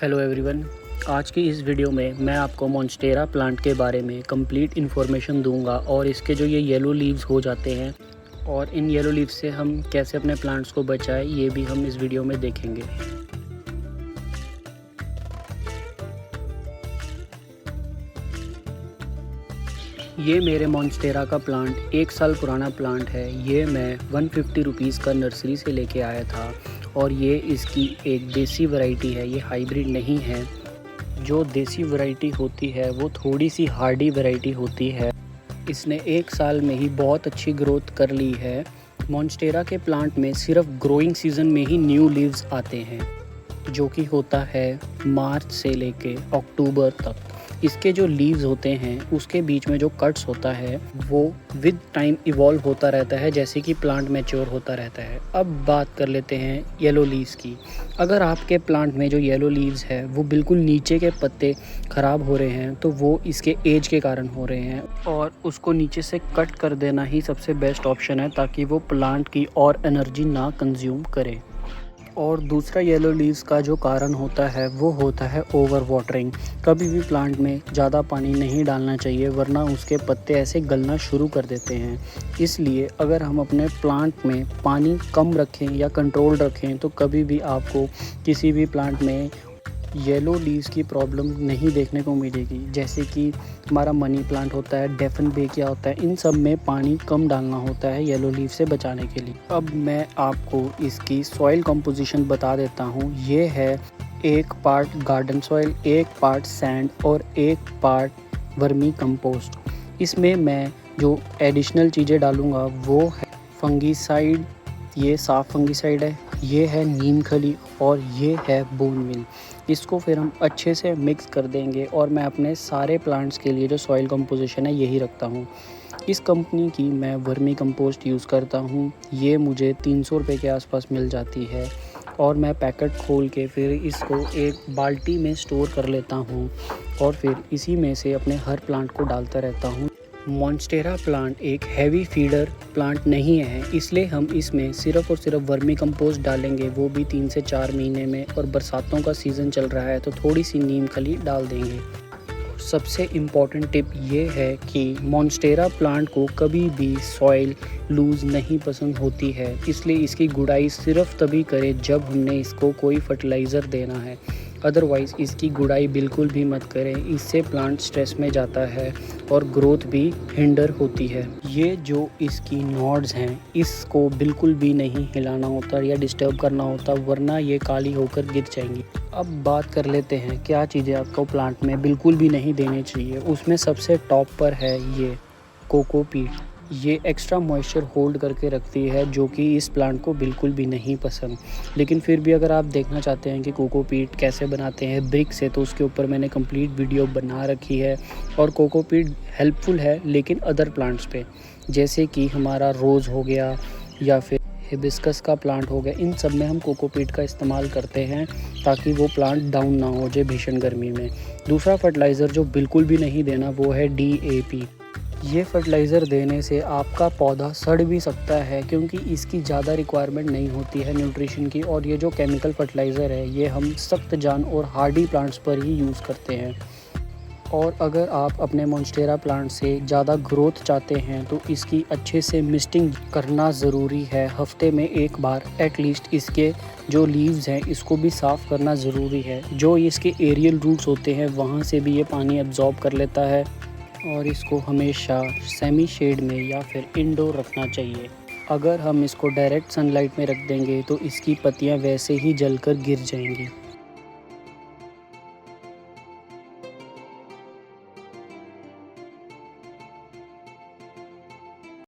Hello everyone. आज की इस वीडियो में मैं आपको मॉन्स्टेरा प्लांट के बारे में कंप्लीट इन्फॉर्मेशन दूंगा और इसके जो ये येलो लीव्स हो जाते हैं और इन येलो लीव्स से हम कैसे अपने प्लांट्स को बचाएं, ये भी हम इस वीडियो में देखेंगे। ये मेरे मॉन्स्टेरा का प्लांट 1 साल पुराना प्लांट है। ये मैं 150 रुपीज़ का नर्सरी से लेके आया था और ये इसकी एक देसी वैरायटी है, ये हाइब्रिड नहीं है। जो देसी वैरायटी होती है वो थोड़ी सी हार्डी वैरायटी होती है। इसने 1 साल में ही बहुत अच्छी ग्रोथ कर ली है। मॉन्स्टेरा के प्लांट में सिर्फ ग्रोइंग सीज़न में ही न्यू लीव्स आते हैं, जो कि होता है मार्च से लेके अक्टूबर तक। इसके जो लीव्स होते हैं उसके बीच में जो कट्स होता है वो विद टाइम इवॉल्व होता रहता है, जैसे कि प्लांट मैच्योर होता रहता है। अब बात कर लेते हैं येलो लीव्स की। अगर आपके प्लांट में जो येलो लीव्स है वो बिल्कुल नीचे के पत्ते ख़राब हो रहे हैं तो वो इसके एज के कारण हो रहे हैं और उसको नीचे से कट कर देना ही सबसे बेस्ट ऑप्शन है, ताकि वो प्लांट की और एनर्जी ना कंज्यूम करे। और दूसरा येलो लीव्स का जो कारण होता है वो होता है ओवर वाटरिंग। कभी भी प्लांट में ज़्यादा पानी नहीं डालना चाहिए, वरना उसके पत्ते ऐसे गलना शुरू कर देते हैं। इसलिए अगर हम अपने प्लांट में पानी कम रखें या कंट्रोल रखें तो कभी भी आपको किसी भी प्लांट में येलो लीव्स की प्रॉब्लम नहीं देखने को मिलेगी। जैसे कि हमारा मनी प्लांट होता है, डेफनबेकिया होता है, इन सब में पानी कम डालना होता है येलो लीव से बचाने के लिए। अब मैं आपको इसकी सॉइल कंपोजिशन बता देता हूँ। ये है 1 part garden soil, 1 part sand और 1 पार्ट वर्मी कंपोस्ट। इसमें मैं जो एडिशनल चीज़ें डालूँगा वो है फंगीसाइड, ये साफ फंगीसाइड है, ये है नीम खली और ये है बोन मिल। इसको फिर हम अच्छे से मिक्स कर देंगे और मैं अपने सारे प्लांट्स के लिए जो सॉइल कंपोजिशन है यही रखता हूँ। इस कंपनी की मैं वर्मी कंपोस्ट यूज़ करता हूँ। ये मुझे 300 रुपये के आसपास मिल जाती है और मैं पैकेट खोल के फिर इसको एक बाल्टी में स्टोर कर लेता हूँ और फिर इसी में से अपने हर प्लांट को डालता रहता हूँ। मॉन्स्टेरा प्लांट एक हैवी फीडर प्लांट नहीं है, इसलिए हम इसमें सिर्फ और सिर्फ वर्मी कंपोस्ट डालेंगे, वो भी 3 से 4 महीने में। और बरसातों का सीज़न चल रहा है तो थोड़ी सी नीम खली डाल देंगे। सबसे इम्पॉर्टेंट टिप ये है कि मॉन्स्टेरा प्लांट को कभी भी सॉइल लूज़ नहीं पसंद होती है, इसलिए इसकी गुड़ाई सिर्फ तभी करें जब हमने इसको कोई फर्टिलाइज़र देना है। अदरवाइज़ इसकी गुड़ाई बिल्कुल भी मत करें, इससे प्लांट स्ट्रेस में जाता है और ग्रोथ भी हिंडर होती है। ये जो इसकी नोड्स हैं इसको बिल्कुल भी नहीं हिलाना होता या डिस्टर्ब करना होता, वरना ये काली होकर गिर जाएंगी। अब बात कर लेते हैं क्या चीज़ें आपको प्लांट में बिल्कुल भी नहीं देनी चाहिए। उसमें सबसे टॉप पर है ये कोकोपीट। ये एक्स्ट्रा मॉइस्चर होल्ड करके रखती है, जो कि इस प्लांट को बिल्कुल भी नहीं पसंद। लेकिन फिर भी अगर आप देखना चाहते हैं कि कोकोपीट कैसे बनाते हैं ब्रिक से, तो उसके ऊपर मैंने कंप्लीट वीडियो बना रखी है। और कोकोपीट हेल्पफुल है लेकिन अदर प्लांट्स पे, जैसे कि हमारा रोज़ हो गया या फिर हिबिस्कस का प्लांट हो गया, इन सब में हम कोकोपीट का इस्तेमाल करते हैं ताकि वो प्लांट डाउन ना हो जाए भीषण गर्मी में। दूसरा फर्टिलाइज़र जो बिल्कुल भी नहीं देना वो है DAP। ये फर्टिलाइज़र देने से आपका पौधा सड़ भी सकता है, क्योंकि इसकी ज़्यादा रिक्वायरमेंट नहीं होती है न्यूट्रिशन की। और ये जो केमिकल फर्टिलाइज़र है ये हम सख्त जान और हार्डी प्लांट्स पर ही यूज़ करते हैं। और अगर आप अपने मॉन्स्टेरा प्लांट से ज़्यादा ग्रोथ चाहते हैं तो इसकी अच्छे से मिस्टिंग करना ज़रूरी है। हफ्ते में 1 बार एटलीस्ट इसके जो लीव्स हैं इसको भी साफ़ करना ज़रूरी है। जो इसके एरियल रूट्स होते हैं वहाँ से भी ये पानी एब्जॉर्ब कर लेता है। और इसको हमेशा सेमी शेड में या फिर इंडोर रखना चाहिए। अगर हम इसको डायरेक्ट सनलाइट में रख देंगे तो इसकी पत्तियाँ वैसे ही जलकर गिर जाएंगी।